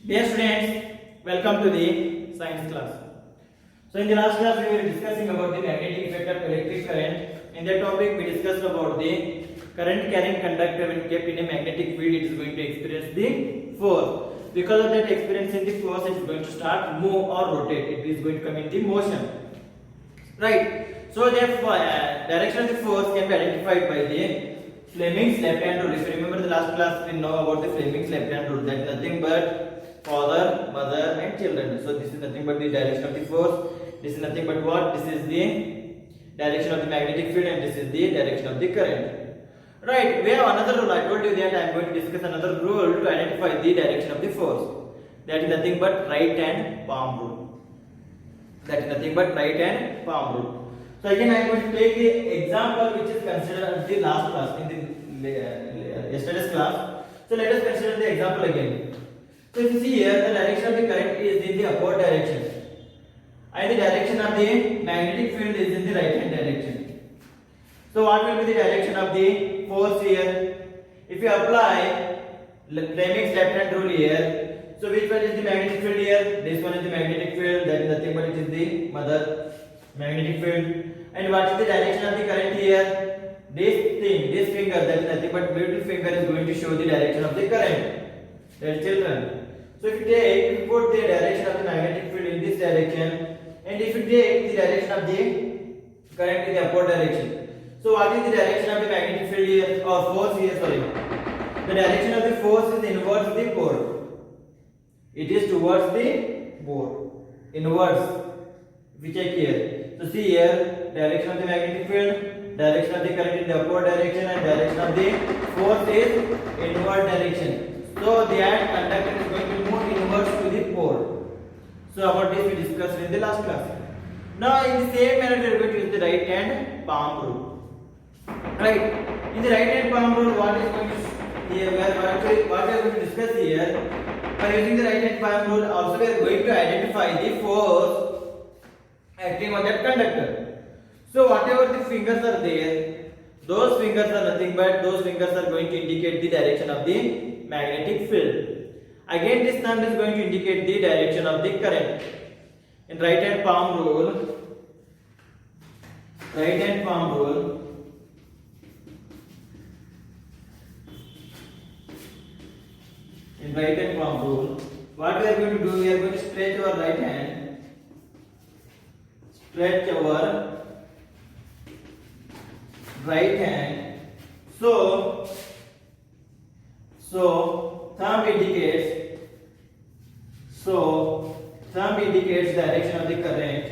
Dear students, welcome to the science class. So in the last class we were discussing about the magnetic effect of electric current. In that topic we discussed about the current carrying conductor when kept in a magnetic field, it is going to experience the force. Because of that experiencing the force, it is going to start move or rotate. It is going to come in the motion. Right. So therefore direction of the force can be identified by the Fleming's left hand rule. If you remember the last class, we know about the Fleming's left hand rule. That is nothing but father, mother, and children. So this is nothing but the direction of the force. This is nothing but what? This is the direction of the magnetic field, and this is the direction of the current. Right. We have another rule. I told you that I am going to discuss another rule to identify the direction of the force. That is nothing but right hand palm rule. That is nothing but right hand palm rule. So again I am going to take the example which is considered at the last class in the yesterday's class. So let us consider the example again. So if you see here, the direction of the current is in the upward direction and the direction of the magnetic field is in the right hand direction. So what will be the direction of the force here? If you apply Fleming's left hand rule here, so which one is the magnetic field here? This one is the magnetic field, that is nothing but it is the mother magnetic field. And what is the direction of the current here? This thing, this finger, that is nothing but middle finger is going to show the direction of the current. That is children. So if you put the direction of the magnetic field in this direction, and if you take the direction of the current in the upward direction. So what is the direction of the magnetic field here, or force here, sorry. The direction of the force is inwards the pole. It is towards the board. Inwards. If you check here. So see here, direction of the magnetic field, direction of the current in the upward direction, and direction of the force is inward direction. So that conductor is going to move inwards to the pole. So about this we discussed in the last class. Now in the same manner we are going to use the right hand palm rule. Right. In the right hand palm rule, what is going to here what we are going to discuss here, by using the right hand palm rule, also we are going to identify the force acting on that conductor. So whatever the fingers are there, those fingers are nothing but those fingers are going to indicate the direction of the magnetic field. Again this thumb is going to indicate the direction of the current. In right hand palm rule, in right hand palm rule, what we are going to do, we are going to stretch our right hand. Stretch our right hand. So thumb indicates direction of the current.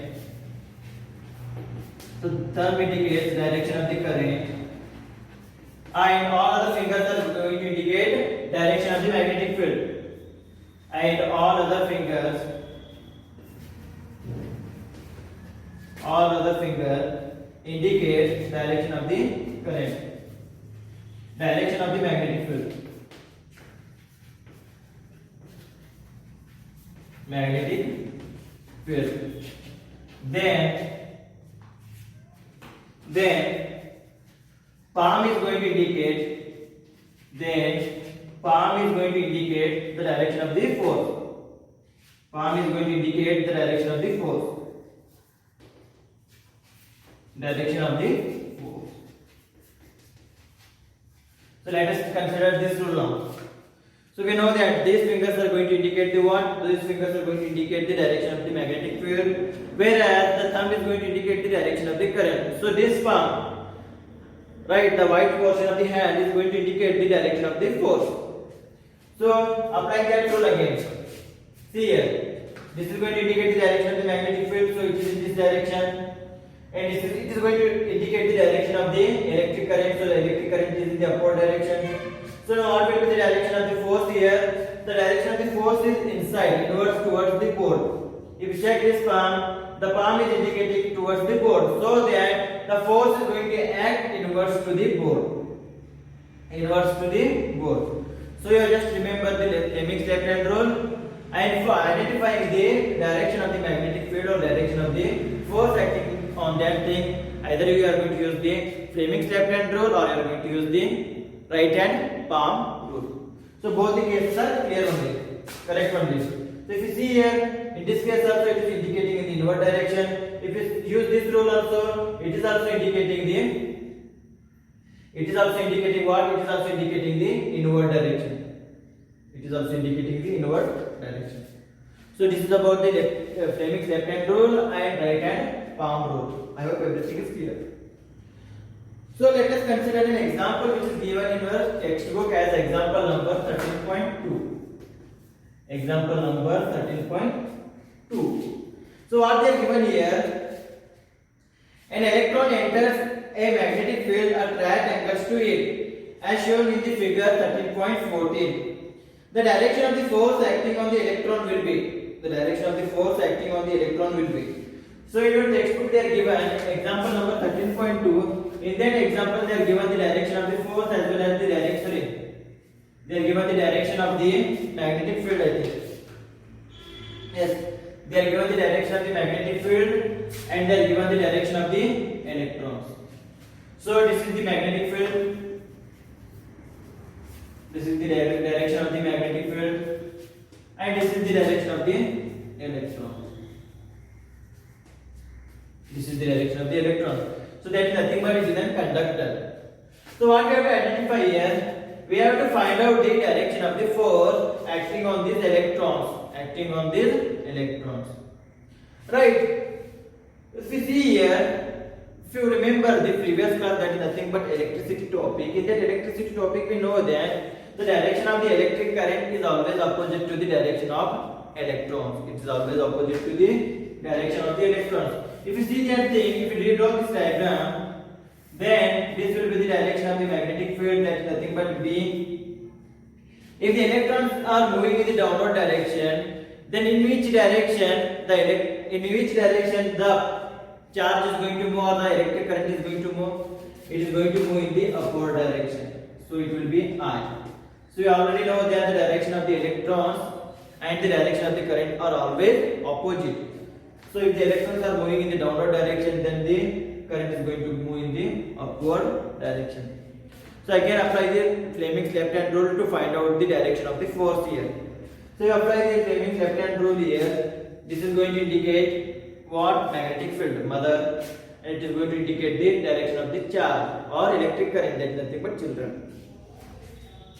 So thumb indicates direction of the current, and all other fingers are going to indicate direction of the magnetic field. And all other fingers indicates direction of the current, direction of the magnetic field. Palm is going to indicate the direction of the force. So let us consider this rule now. So we know that these fingers are going to indicate the what? These fingers are going to indicate the direction of the magnetic field, whereas the thumb is going to indicate the direction of the current. So this palm, right, the white portion of the hand is going to indicate the direction of the force. So applying that rule again. See here, this is going to indicate the direction of the magnetic field, so it is in this direction. And it is going to indicate the direction of the electric current, so the electric current is in the upward direction. So now what will be the direction of the force here? The direction of the force is inside, inwards towards the pole. If you check this palm, the palm is indicating towards the pole, so that the force is going to act inwards to the pole. So you just remember the Fleming's left hand rule, and for identifying the direction of the magnetic field or direction of the force acting on that thing, either you are going to use the Fleming's left hand rule or you are going to use the right hand palm rule. So both the cases are clear only. correct one this. So if you see here, in this case also it is indicating in the inward direction. If you use this rule also, it is also indicating the, it is also indicating what? It is also indicating the inward direction. It is also indicating the inward direction. So this is about the Fleming's left hand rule and right hand palm rule. I hope everything is clear. So let us consider an example which is given in your textbook as example number 13.2. Example number 13.2. So what they are given here, an electron enters a magnetic field at right angles to it as shown in the figure 13.14. The direction of the force acting on the electron will be, the direction of the force acting on the electron will be. So in your textbook they are given example number 13.2. In that example they are given the direction of the force as well as the direction. They are given the direction of the magnetic field, I think. Yes, they are given the direction of the magnetic field and they are given the direction of the electrons. So this is the magnetic field. This is the direction of the magnetic field and this is the direction of the electron. This is the direction of the electron. So that is nothing but it is a conductor. So what we have to identify here, we have to find out the direction of the force acting on these electrons. Acting on these electrons. Right. If we see here, if you remember the previous class, that is nothing but electricity topic. In that electricity topic we know that the direction of the electric current is always opposite to the direction of electrons. It is always opposite to the direction of the electrons. If you see that thing, if you redraw this diagram, then this will be the direction of the magnetic field, that is nothing but B. If the electrons are moving in the downward direction, then in which direction the charge is going to move or the electric current is going to move? It is going to move in the upward direction. So it will be I. So you already know that the direction of the electrons and the direction of the current are always opposite. So if the electrons are moving in the downward direction, then the current is going to move in the upward direction. So again apply the Fleming's left hand rule to find out the direction of the force here. So you apply the Fleming's left hand rule here. This is going to indicate what? Magnetic field, mother, and it is going to indicate the direction of the charge or electric current, that is nothing but children.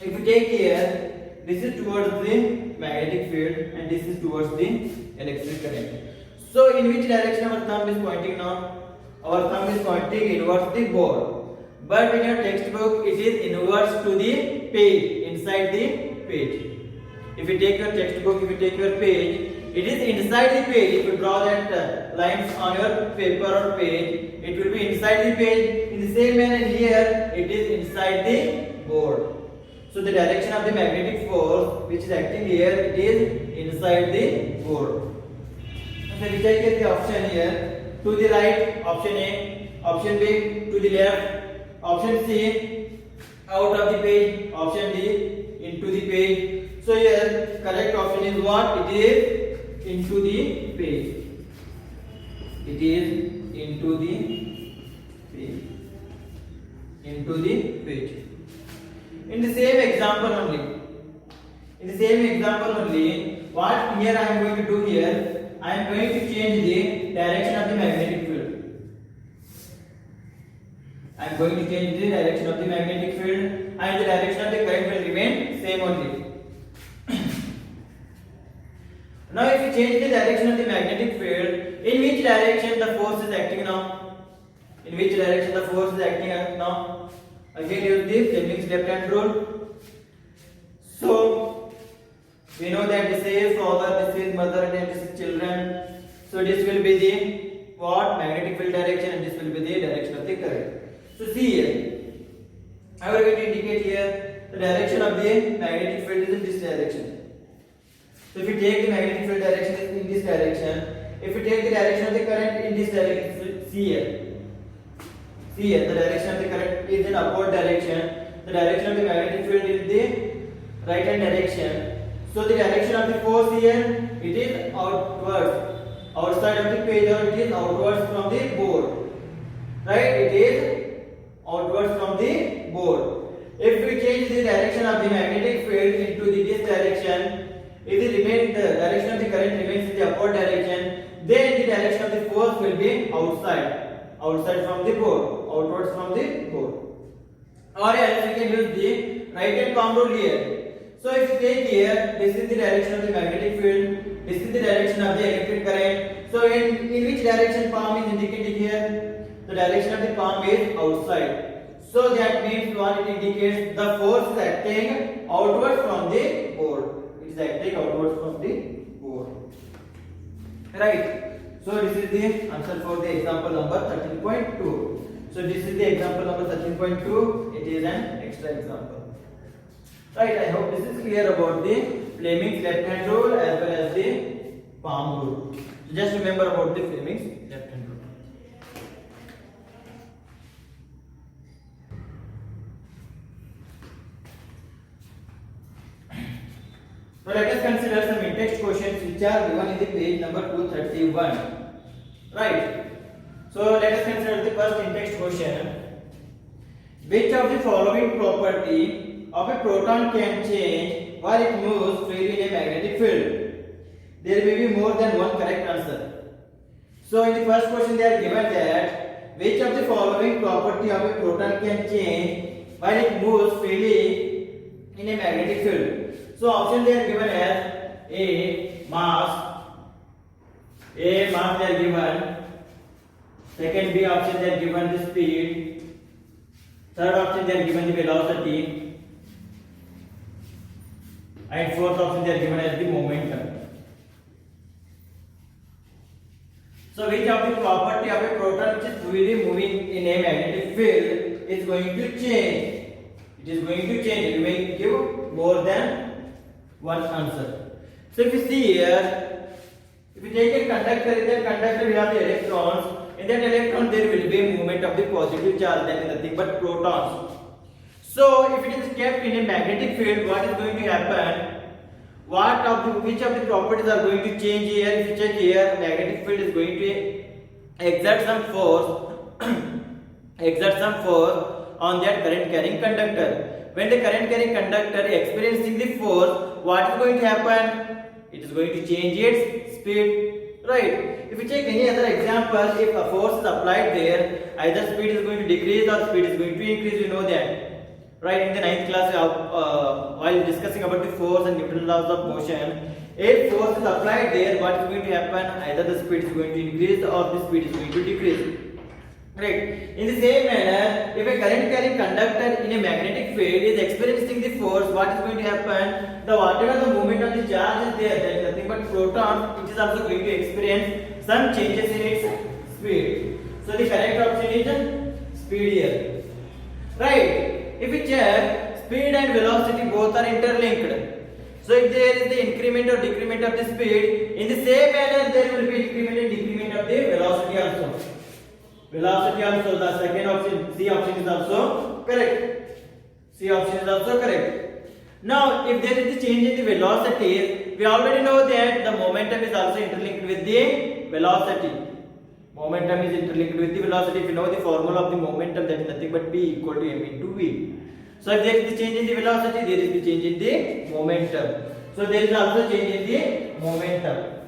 If you take here, this is towards the magnetic field and this is towards the electric current. So in which direction our thumb is pointing now? Our thumb is pointing inwards the board. But in your textbook it is inwards to the page, inside the page. If you take your textbook, if you take your page, it is inside the page. If you draw that lines on your paper or page, it will be inside the page. In the same manner here, it is inside the board. So the direction of the magnetic force which is acting here, it is inside the board. So we take the option here, to the right, option A, option B, to the left, option C, out of the page, option D, into the page. So here correct option is what? It is into the page. It is into the page. Into the page. In the same example only. In the same example only, what here I am going to do here? I am going to change the direction of the magnetic field. I am going to change the direction of the magnetic field and the direction of the current will remain same only. Now if you change the direction of the magnetic field, in which direction the force is acting now? In which direction the force is acting now? Again use the Fleming's left hand rule. So we know that this is father, this is mother and this is children. So this will be the what? Magnetic field direction and this will be the direction of the current. So see here, I will going to indicate here the direction of the magnetic field is in this direction. So if you take the magnetic field direction in this direction, if you take the direction of the current in this direction, see here, the direction of the current is in upward direction, the direction of the magnetic field is the right hand direction. So the direction of the force here, it is outwards, outside of the page, or it is outwards from the board, right? It is outwards from the board. If we change the direction of the magnetic field into this direction, if the direction of the current remains in the upward direction, then the direction of the force will be outside from the board, outwards from the board. Or else we can use the right hand palm rule here. So if you take here, this is the direction of the magnetic field, this is the direction of the electric current. So in which direction palm is indicated here? The direction of the palm is outside. So that means what it indicates, the force is acting outward from the board. It is acting outward from the board. Right. So this is the answer for the example number 13.2. So this is the example number 13.2. It is an extra example. Right. I hope this is clear about the Fleming's left hand rule as well as the palm rule. So just remember about the Fleming's left hand rule. So let us consider some in-text questions which are given in the page number 231. Right. So let us consider the first in-text question. Which of the following property of a proton can change while it moves freely in a magnetic field? There may be more than one correct answer. So in the first question they are given that which of the following property of a proton can change while it moves freely in a magnetic field? So option they are given as A mass they are given. Second B option they are given the speed. Third option they are given the velocity. And fourth option they are given as the momentum. So which of the property of a proton which is freely moving in a magnetic field is going to change? It is going to change. You may give more than one answer. So if you see here, if you take a conductor, in that conductor we have the electrons. In that electron there will be movement of the positive charge, that is nothing but protons. So if it is kept in a magnetic field, what is going to happen? Which of the properties are going to change here? If you check here, magnetic field is going to exert some force on that current carrying conductor. When the current carrying conductor experiencing the force, what is going to happen? It is going to change its speed, right? If you check any other example, if a force is applied there, either speed is going to decrease or speed is going to increase, you know that, right? In the 9th class, while discussing about the force and Newton's laws of motion, if force is applied there, what is going to happen? Either the speed is going to increase or the speed is going to decrease. Right. In the same manner, if a current carrying conductor in a magnetic field is experiencing the force, what is going to happen? The whatever the movement of the charge is there, that is nothing but proton, it is also going to experience some changes in its speed. So the correct option is speed here. Right. If we check, speed and velocity both are interlinked. So if there is the increment or decrement of the speed, in the same manner there will be increment and decrement of the velocity also. Velocity also, the second option, C option is also correct. C option is also correct. Now, if there is a change in the velocity, we already know that the momentum is also interlinked with the velocity. Momentum is interlinked with the velocity. If you know the formula of the momentum, that is nothing but P equal to M into V. So if there is the change in the velocity, there is the change in the momentum. So there is also change in the momentum.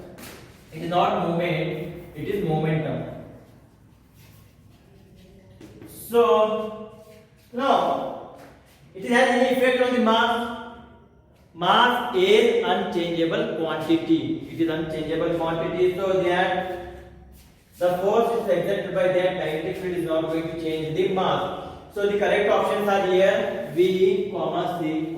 It is not movement, it is momentum. So now it has any effect on the mass? Mass is unchangeable quantity. It is unchangeable quantity, so that the force is exerted by that magnetic field is not going to change the mass. So the correct options are here V, C, D.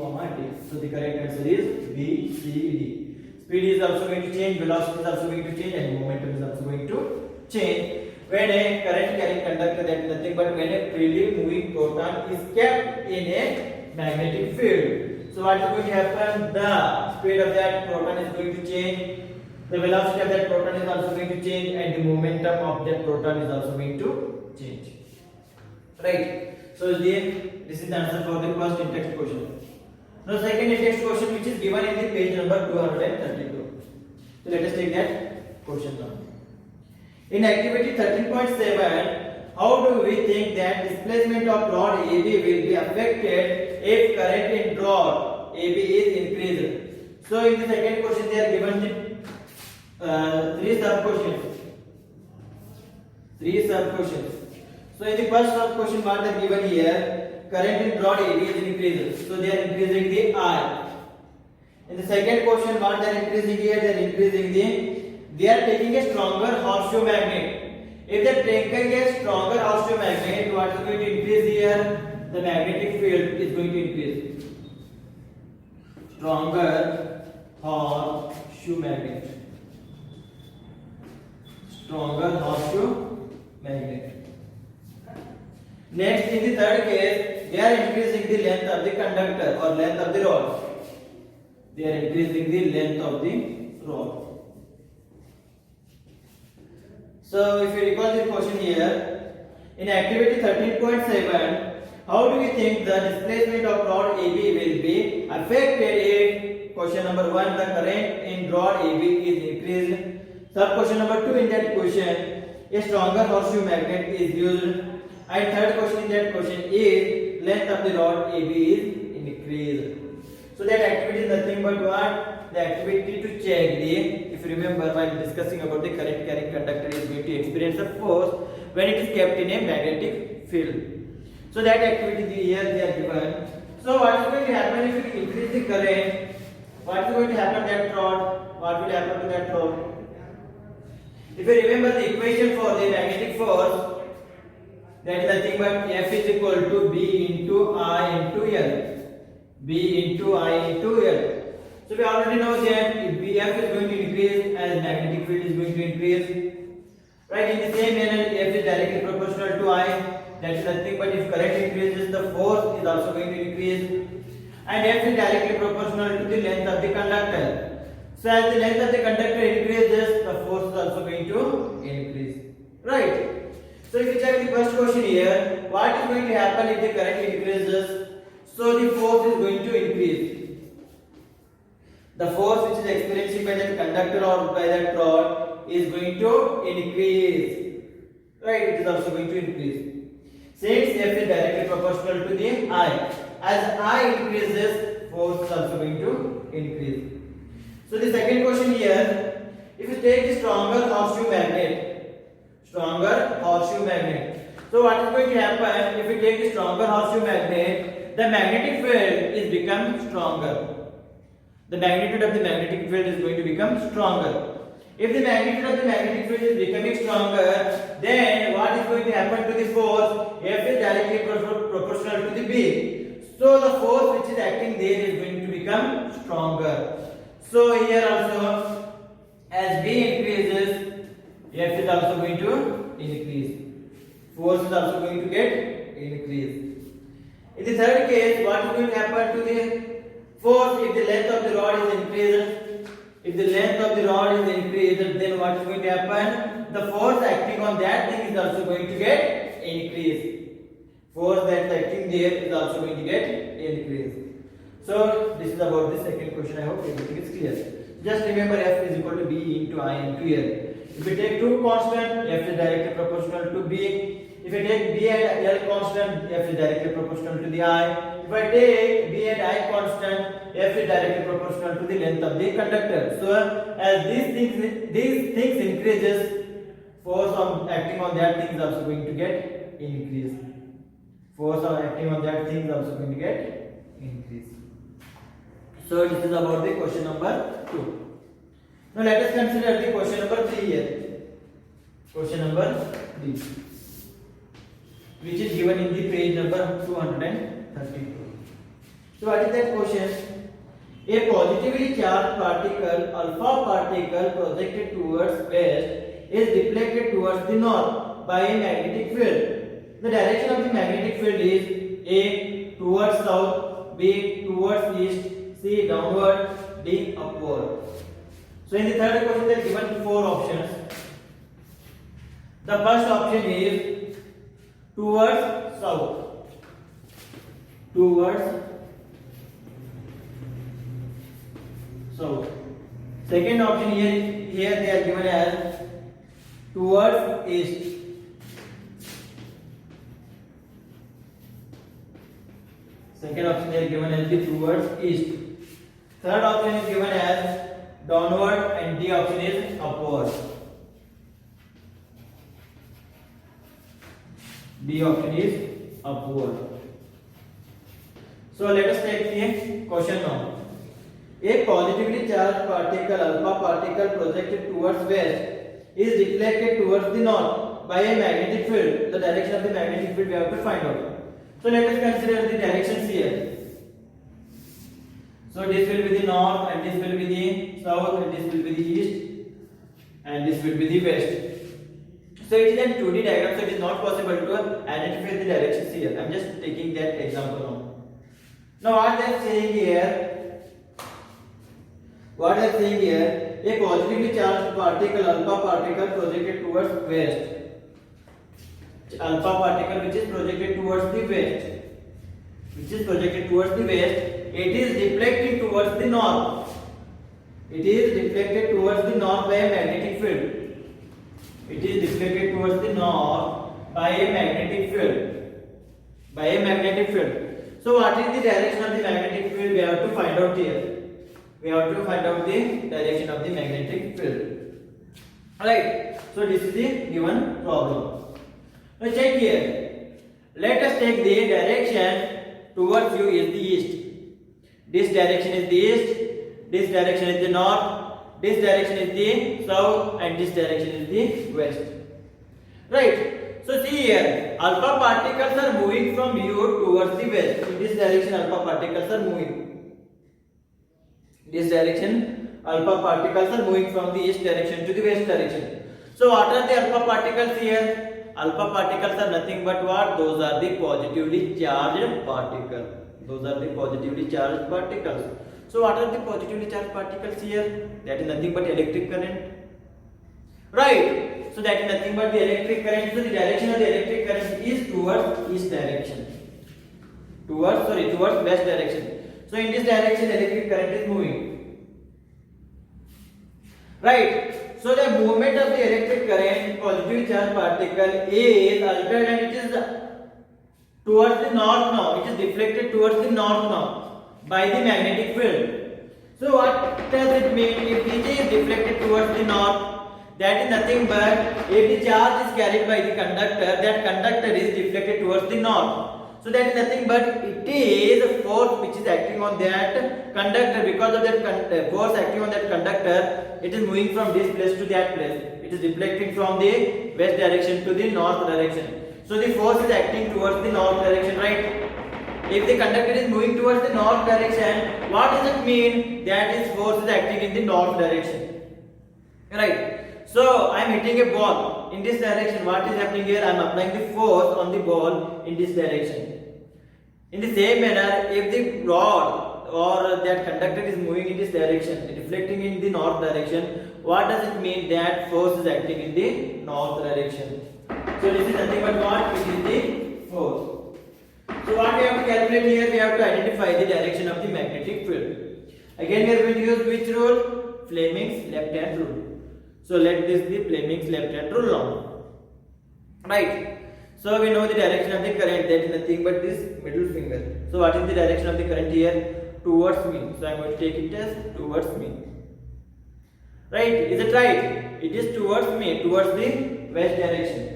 So the correct answer is B, C, D. Speed is also going to change, velocity is also going to change, and momentum is also going to change. When a current carrying conductor, that is nothing but when a freely moving proton is kept in a magnetic field. So what is going to happen? The speed of that proton is going to change, the velocity of that proton is also going to change, and the momentum of that proton is also going to change. Right. So this is the answer for the first in-text question. Now second in-text question, which is given in the page number 232. So let us take that question now. In activity 13.7, how do we think that displacement of rod AB will be affected if current in rod AB is increased? So in the second question they are given three sub questions. So in the first sub question what they are given here, current in rod AB is increased. So they are increasing the I. In the second question what they are increasing here, they are taking a stronger horseshoe magnet. If they are taking a stronger horseshoe magnet, what is going to increase here? The magnetic field is going to increase. Stronger horseshoe magnet. Next, in the third case, they are increasing the length of the conductor or length of the rod. So, if you recall this question here, in activity 13.7, how do we think the displacement of rod AB will be affected if question number 1, the current in rod AB is increased? Sub question number 2, in that question, a stronger horseshoe magnet is used. And third question in that question is length of the rod AB is increased. So that activity is nothing but what? The activity to check if you remember while discussing about the current carrying conductor is going to experience a force when it is kept in a magnetic field. So that activity here they are given. So what is going to happen if you increase the current? What is going to happen to that rod? What will happen to that rod? If you remember the equation for the magnetic force, that is nothing but F is equal to B into I into L. So we already know that if F is going to increase as magnetic field is going to increase. Right, in the same manner F is directly proportional to I. That is nothing but if current increases, the force is also going to increase. And F is directly proportional to the length of the conductor. So as the length of the conductor increases, the force is also going to increase. Right. So if you check the first question here, what is going to happen if the current increases? So the force is going to increase. The force which is experienced by that conductor or by that rod is going to increase. Right, it is also going to increase. Since F is directly proportional to the I. As I increases, force is also going to increase. So the second question here, if you take the stronger horseshoe magnet. So what is going to happen if we take the stronger horseshoe magnet? The magnetic field is become stronger. The magnitude of the magnetic field is going to become stronger. If the magnitude of the magnetic field is becoming stronger, then what is going to happen to the force? F is directly proportional to the B. So the force which is acting there is going to become stronger. So here also, as B increases, F is also going to increase. Force is also going to get increased. In the third case, what is going to happen to the force if the length of the rod is increased? If the length of the rod is increased, then what is going to happen? The force acting on that thing is also going to get increased. Force that is acting there is also going to get increased. So this is about the second question. I hope everything is clear. Just remember F is equal to B into I into L. If we take two constant, F is directly proportional to B. If I take B and L constant, F is directly proportional to the I. If I take B and I constant, F is directly proportional to the length of the conductor. So as these things increases, force on acting on that thing is also going to get increased. Force on acting on that thing is also going to get increased. So this is about the question number 2. Now let us consider the question number 3 here. Question number 3, which is given in the page number 232. So what is that question? A positively charged particle, alpha particle projected towards west is deflected towards the north by a magnetic field. The direction of the magnetic field is A towards south, B towards east, C downward, D upward. So in the third question they are given 4 options. The first option is towards south. Second option here they are given as towards east. Second option they are given as the towards east. Third option is given as downward and D option is upward. D option is upward. So let us take the question now. A positively charged particle, alpha particle projected towards west is deflected towards the north by a magnetic field. The direction of the magnetic field we have to find out. So let us consider the directions here. So this will be the north and this will be the south and this will be the east and this will be the west. So it is a 2D diagram, so it is not possible to identify the directions here. I am just taking that example now. Now what they are saying here, a positively charged particle, alpha particle projected towards west. Alpha particle which is projected towards the west. It is deflecting towards the north. It is deflected towards the north by a magnetic field. It is deflected towards the north by a magnetic field. So what is the direction of the magnetic field? We have to find out here. We have to find out the direction of the magnetic field. Alright. So this is the given problem. Now check here. Let us take the direction towards you is the east. This direction is the east. This direction is the north. This direction is the south and this direction is the west. Right. So see here, alpha particles are moving from you towards the west. In this direction, alpha particles are moving. This direction, alpha particles are moving from the east direction to the west direction. So what are the alpha particles here? Alpha particles are nothing but what? Those are the positively charged particles. So what are the positively charged particles here? That is nothing but electric current. Right. So that is nothing but the electric current. So the direction of the electric current is towards east direction. Towards west direction. So in this direction electric current is moving. Right. So the movement of the electric current, positively charged particle is altered and it is towards the north now. It is deflected towards the north now by the magnetic field. So what does it mean? If it is deflected towards the north, that is nothing but if the charge is carried by the conductor, that conductor is deflected towards the north. So that is nothing but it is a force which is acting on that conductor. Because of that force acting on that conductor, it is moving from this place to that place. It is deflecting from the west direction to the north direction. So the force is acting towards the north direction, right? If the conductor is moving towards the north direction, what does it mean? That is force is acting in the north direction, right? So I am hitting a ball in this direction. What is happening here? I am applying the force on the ball in this direction. In the same manner, if the rod or that conductor is moving in this direction, deflecting in the north direction, what does it mean? That force is acting in the north direction. So this is nothing but what? It is the force. So what we have to calculate here? We have to identify the direction of the magnetic field. Again we are going to use which rule? Fleming's left hand rule. So let this be Fleming's left hand rule now. Right. So we know the direction of the current, that is nothing but this middle finger. So what is the direction of the current here? Towards me. So I am going to take it as towards me. Right? Is it right? It is towards me, towards the west direction.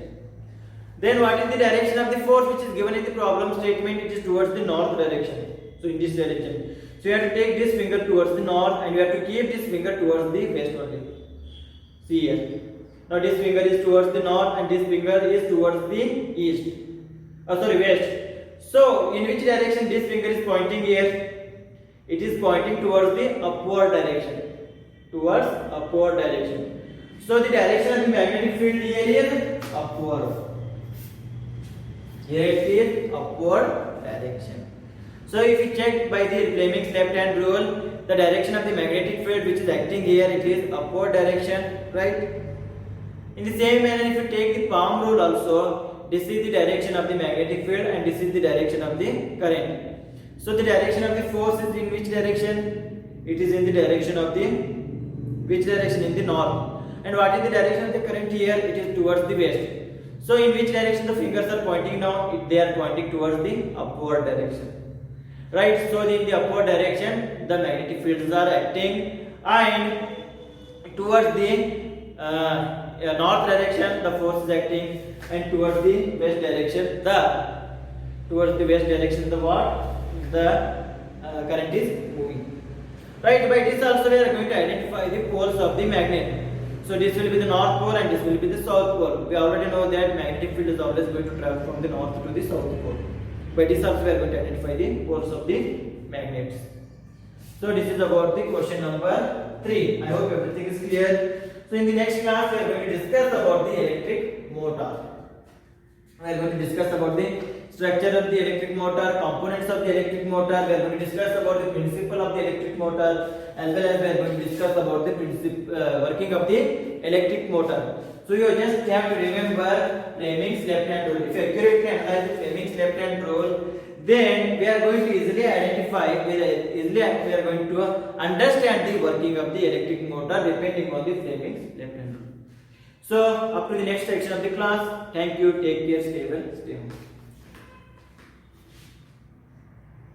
Then what is the direction of the force which is given in the problem statement? It is towards the north direction. So in this direction. So you have to take this finger towards the north and you have to keep this finger towards the west only. See here. Now this finger is towards the north and this finger is towards the east. West. So in which direction this finger is pointing here? It is pointing towards the upward direction. Towards upward direction. So the direction of the magnetic field here is upward. Here it is upward direction. So if you check by the Fleming's left hand rule, the direction of the magnetic field which is acting here, it is upward direction, right? In the same manner, if you take the palm rule also, this is the direction of the magnetic field and this is the direction of the current. So the direction of the force is in which direction? It is in the direction of the, which direction? In the north. And what is the direction of the current here? It is towards the west. So in which direction the fingers are pointing now? They are pointing towards the upward direction. right? So in the upward direction the magnetic fields are acting, and towards the north direction the force is acting, and towards the west direction the what, the current is moving, right? By this also we are going to identify the poles of the magnet. So this will be the north pole and this will be the south pole. We already know that magnetic field is always going to travel from the north to the south pole. By this also we are going to identify the poles of the magnets. So this is about the question number 3. I hope everything is clear. So in the next class we are going to discuss about the electric motor. We are going to discuss about the structure of the electric motor, components of the electric motor. We are going to discuss about the principle of the electric motor, as well as we are going to discuss about the working of the electric motor. So you just have to remember Fleming's left hand rule. If you accurately analyze the Fleming's left hand rule, then we are going to easily identify, we are going to understand the working of the electric motor depending on the Fleming's left hand rule. So up to the next section of the class. Thank you. Take care. Stay well. Stay home.